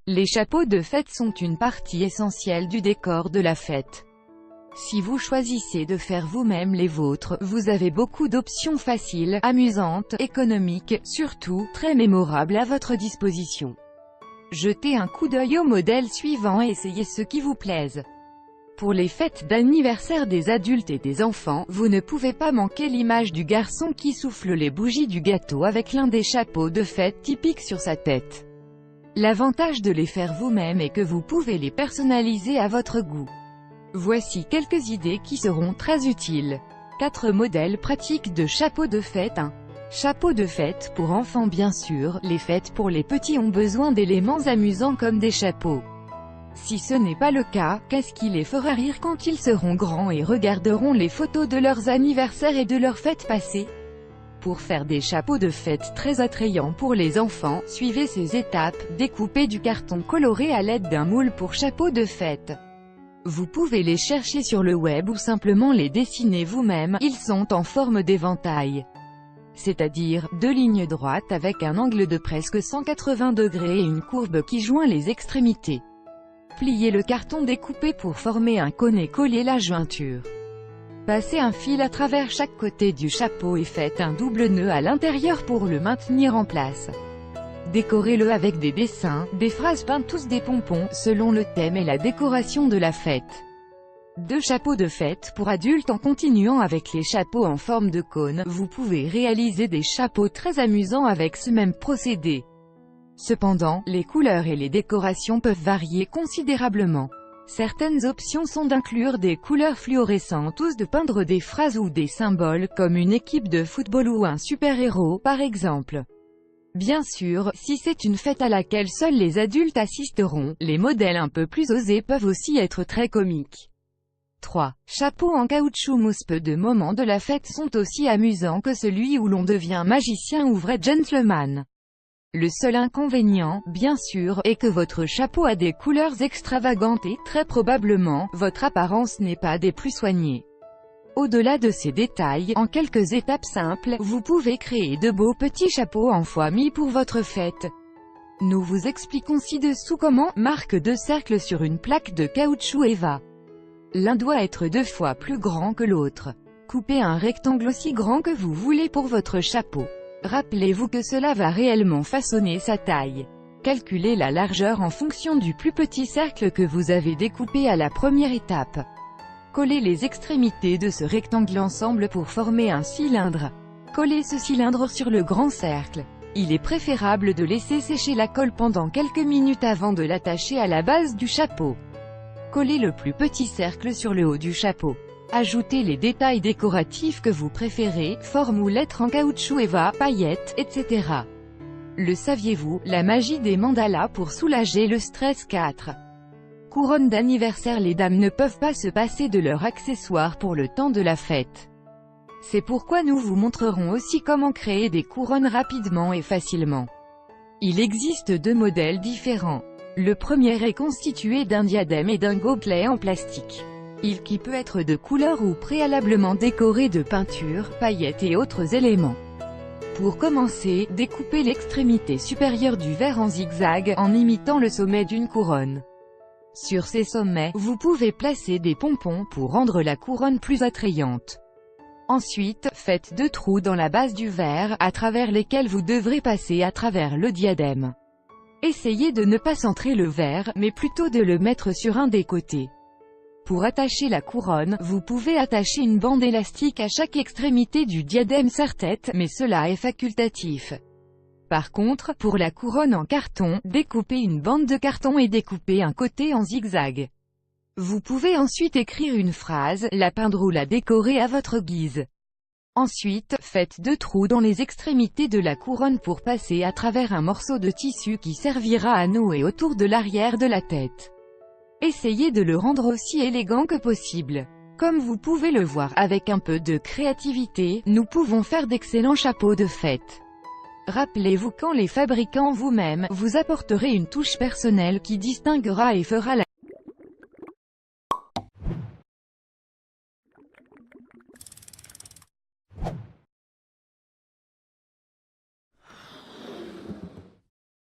Les chapeaux de fête sont une partie essentielle du décor de la fête. Si vous choisissez de faire vous-même les vôtres, vous avez beaucoup d'options faciles, amusantes, économiques, surtout, très mémorables à votre disposition. Jetez un coup d'œil au modèle suivant et essayez ce qui vous plaise. Pour les fêtes d'anniversaire des adultes et des enfants, vous ne pouvez pas manquer l'image du garçon qui souffle les bougies du gâteau avec l'un des chapeaux de fête typiques sur sa tête. L'avantage de les faire vous-même est que vous pouvez les personnaliser à votre goût. Voici quelques idées qui seront très utiles. 4 modèles pratiques de chapeaux de fête. 1. Chapeau de fête pour enfants. Bien sûr, les fêtes pour les petits ont besoin d'éléments amusants comme des chapeaux. Si ce n'est pas le cas, qu'est-ce qui les fera rire quand ils seront grands et regarderont les photos de leurs anniversaires et de leurs fêtes passées? Pour faire des chapeaux de fête très attrayants pour les enfants, suivez ces étapes. Découpez du carton coloré à l'aide d'un moule pour chapeau de fête. Vous pouvez les chercher sur le web ou simplement les dessiner vous-même. Ils sont en forme d'éventail, c'est-à-dire 2 lignes droites avec un angle de presque 180 degrés et une courbe qui joint les extrémités. Pliez le carton découpé pour former un cône et collez la jointure. Passez un fil à travers chaque côté du chapeau et faites un double nœud à l'intérieur pour le maintenir en place. Décorez-le avec des dessins, des phrases peintes, tous des pompons, selon le thème et la décoration de la fête. 2 chapeaux de fête pour adultes. En continuant avec les chapeaux en forme de cône, vous pouvez réaliser des chapeaux très amusants avec ce même procédé. Cependant, les couleurs et les décorations peuvent varier considérablement. Certaines options sont d'inclure des couleurs fluorescentes ou de peindre des phrases ou des symboles, comme une équipe de football ou un super-héros, par exemple. Bien sûr, si c'est une fête à laquelle seuls les adultes assisteront, les modèles un peu plus osés peuvent aussi être très comiques. 3. Chapeaux en caoutchouc mousse. Peu de moments de la fête sont aussi amusants que celui où l'on devient magicien ou vrai gentleman. Le seul inconvénient, bien sûr, est que votre chapeau a des couleurs extravagantes et, très probablement, votre apparence n'est pas des plus soignées. Au-delà de ces détails, en quelques étapes simples, vous pouvez créer de beaux petits chapeaux en famille pour votre fête. Nous vous expliquons ci-dessous comment. Marque 2 cercles sur une plaque de caoutchouc EVA. L'un doit être 2 fois plus grand que l'autre. Coupez un rectangle aussi grand que vous voulez pour votre chapeau. Rappelez-vous que cela va réellement façonner sa taille. Calculez la largeur en fonction du plus petit cercle que vous avez découpé à la première étape. Collez les extrémités de ce rectangle ensemble pour former un cylindre. Collez ce cylindre sur le grand cercle. Il est préférable de laisser sécher la colle pendant quelques minutes avant de l'attacher à la base du chapeau. Collez le plus petit cercle sur le haut du chapeau. Ajoutez les détails décoratifs que vous préférez, formes ou lettres en caoutchouc EVA, paillettes, etc. Le saviez-vous, la magie des mandalas pour soulager le stress. 4. Couronne d'anniversaire. Les dames ne peuvent pas se passer de leurs accessoires pour le temps de la fête. C'est pourquoi nous vous montrerons aussi comment créer des couronnes rapidement et facilement. Il existe 2 modèles différents. Le premier est constitué d'un diadème et d'un gobelet en plastique. Qui peut être de couleur ou préalablement décoré de peinture, paillettes et autres éléments. Pour commencer, découpez l'extrémité supérieure du verre en zigzag, en imitant le sommet d'une couronne. Sur ces sommets, vous pouvez placer des pompons pour rendre la couronne plus attrayante. Ensuite, faites 2 trous dans la base du verre, à travers lesquels vous devrez passer à travers le diadème. Essayez de ne pas centrer le verre, mais plutôt de le mettre sur un des côtés. Pour attacher la couronne, vous pouvez attacher une bande élastique à chaque extrémité du diadème serre-tête, mais cela est facultatif. Par contre, pour la couronne en carton, découpez une bande de carton et découpez un côté en zigzag. Vous pouvez ensuite écrire une phrase, la peindre ou la décorer à votre guise. Ensuite, faites 2 trous dans les extrémités de la couronne pour passer à travers un morceau de tissu qui servira à nouer autour de l'arrière de la tête. Essayez de le rendre aussi élégant que possible. Comme vous pouvez le voir, avec un peu de créativité, nous pouvons faire d'excellents chapeaux de fête. Rappelez-vous qu'en les fabriquant vous-même, vous apporterez une touche personnelle qui distinguera et fera la